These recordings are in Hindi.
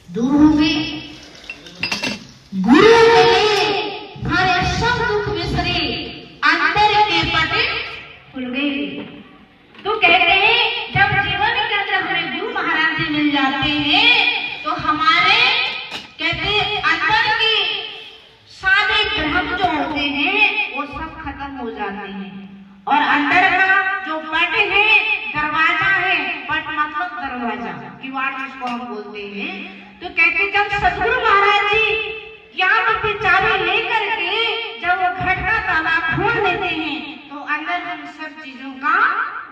दूर होंगे। गुरु मिले भरे सब दुख विसरे, अंतर के पटे खुल गए। तो कहते हैं जब जीवन के अंदर हमें गुरु महाराज जी मिल जाते हैं तो हमारे कहते अंदर के सारे भ्रम जो होते हैं वो सब खत्म हो जाते हैं। और अंदर का जो पट है, दरवाजा है, पट मतलब दरवाजा, किवाड़ जिसको हम बोलते हैं। तो कहते जब सतगुरु महाराज जी ज्ञान की चाबी लेकर के जब वो घट का ताला खोल देते हैं तो अंदर हम सब चीजों का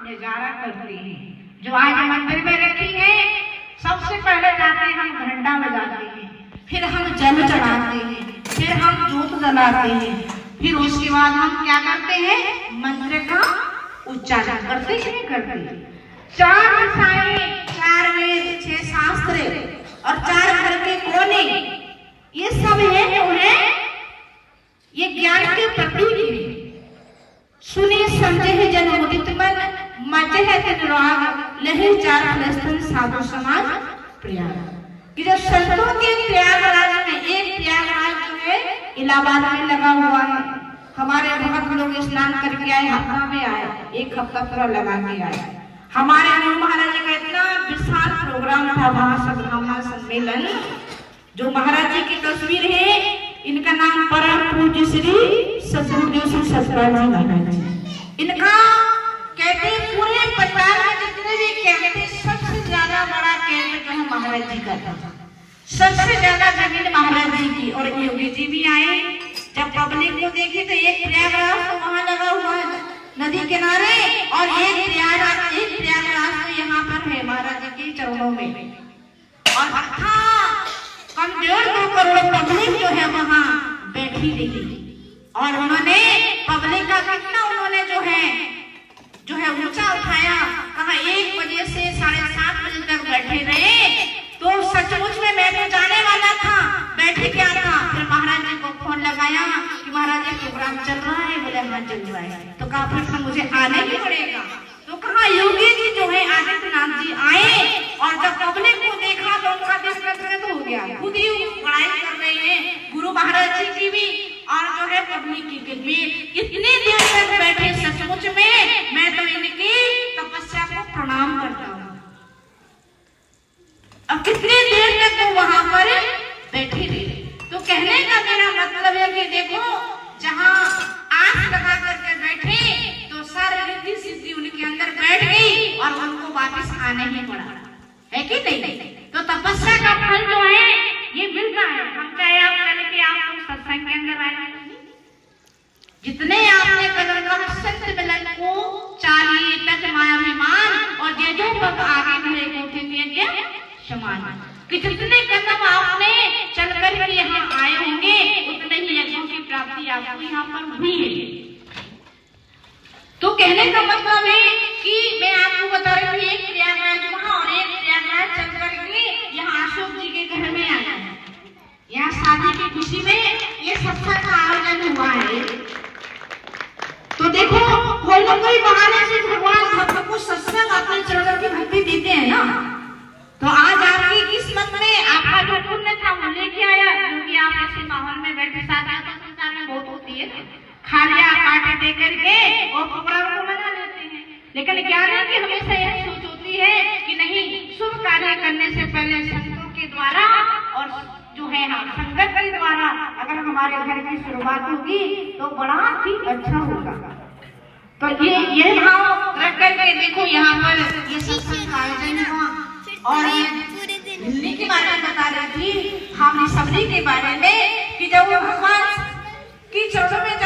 नजारा करते हैं। जो आज मंदिर में रखी है, सबसे पहले जाते हम घंटा बजाते हैं, फिर हम जल चढ़ाते हैं, फिर हम जोत जलाते हैं, फिर उसके बाद हम क्या करते हैं, मंत्र का उच्चारण करते हैं। 4 भाषाएं, 4 वेद, 6 शास्त्र और 4 घर के कोने, ये सब है जो है ये ज्ञान के प्रतीक है। सुने समझे है जन मुदित मन, मजे है तिन राग, लहे 4 फलस्तन साधु समाज प्रयाग। कि जब संतों के प्रयागराज में, एक प्रयागराज जो है इलाहाबाद में लगा हुआ है, हमारे भक्त लोग स्नान करके आए, हफ्ता में आए, 1 हफ्ता पूरा लगा के आए। हमारे गुरु महाराज जी का इतना विशाल प्रोग्राम था वहां सद्भावना सम्मेलन। जो महाराज जी की तस्वीर है, इनका नाम परम पूज्य श्री सद्गुरुदेव श्री सतपाल जी महाराज जी। इनका कहते पूरे परिवार में जितने भी कहते सबसे ज्यादा बड़ा केंद्र जो है महाराज जी का था, सबसे ज्यादा जमीन महाराज जी की। और योगी जी भी आए, जब पब्लिक को देखी तो एक प्रयागराज तो वहां लगा हुआ है नदी किनारे, और एक प्रयागराज तो यहाँ पर है महाराज जी के चरणों में। और कम 1.5-2 करोड़ पब्लिक जो है वहाँ बैठी रही। और उन्होंने पब्लिक का कितना उन्होंने जो है ऊंचा उठाया, कहा 1 बजे से 7:30 बजे तक बैठे रहे। तो सचमुच में मैं तो जाने वाला था, बैठे क्या था। फिर महाराज जी को फोन लगाया कि महाराज जी प्रोग्राम चल रहा है, बोले हाँ चल रहा है। तो कहा फिर मुझे आने ही पड़ेगा। तो कहा योगी जी जो है आदित्यनाथ जी आए, और जब पब्लिक को देखा तो उनका दिल गदगद हो गया। खुद ही पढ़ाई कर रहे हैं गुरु महाराज जी की भी और जो है पब्लिक की भी। इतनी देर तक बैठे, सचमुच में मैं तो इनकी तपस्या को प्रणाम करता हूँ। अब कितनी देर तक वो वहां पर बैठे रहे। तो कहने का मेरा मतलब है कि देखो जहाँ आंख लगा करके बैठे तो सारी रिद्धि सिद्धि उनके अंदर बैठ गई और उनको वापस आने ही पड़ा, है कि नहीं। तो तपस्या का फल जो है ये मिलता है। हम चाहे आप कल के आप लोग सत्संग के अंदर आए, जितने आपने कदम का सत्य मिलन को चाहिए तज मायाभिमान, और जे जो पग आगे बढ़े को समान। कि जितने कदम आपने चल कर के यहाँ आए होंगे उतने ही यज्ञों की प्राप्ति आपको यहाँ पर हुई है। तो कहने का मतलब है कि मैं आपको बता रही हूँ, एक प्रयागराज वहाँ और एक प्रयागराज चल करके यहाँ अशोक जी के घर में आया है। यहाँ शादी की खुशी में ये सत्संग का आयोजन हुआ है। तो देखो कोई ना कोई बहाने से भगवान भक्त को सत्संग अपने चरणों की भक्ति देते हैं ना। तो आज आपकी किस्मत में आपका जो पुण्य था वो लेके आया, क्योंकि आप ऐसे माहौल में बैठे, साथ संसार में बहुत होती है, खालिया पार्टी दे करके और प्रोग्राम को बना लेते हैं। लेकिन ज्ञान की हमेशा यह सोच होती है कि नहीं, शुभ कार्य करने से पहले संतों के द्वारा और जो है संगत के द्वारा अगर हमारे घर की शुरुआत होगी तो बड़ा ही अच्छा होगा। तो ये भाव रख करके देखो यहाँ पर ये सत्संग का आयोजन हुआ। और ये दिल्ली के बारे में बता रही थी, हम सबरी के बारे में कि जब वो भगवान की चरणों में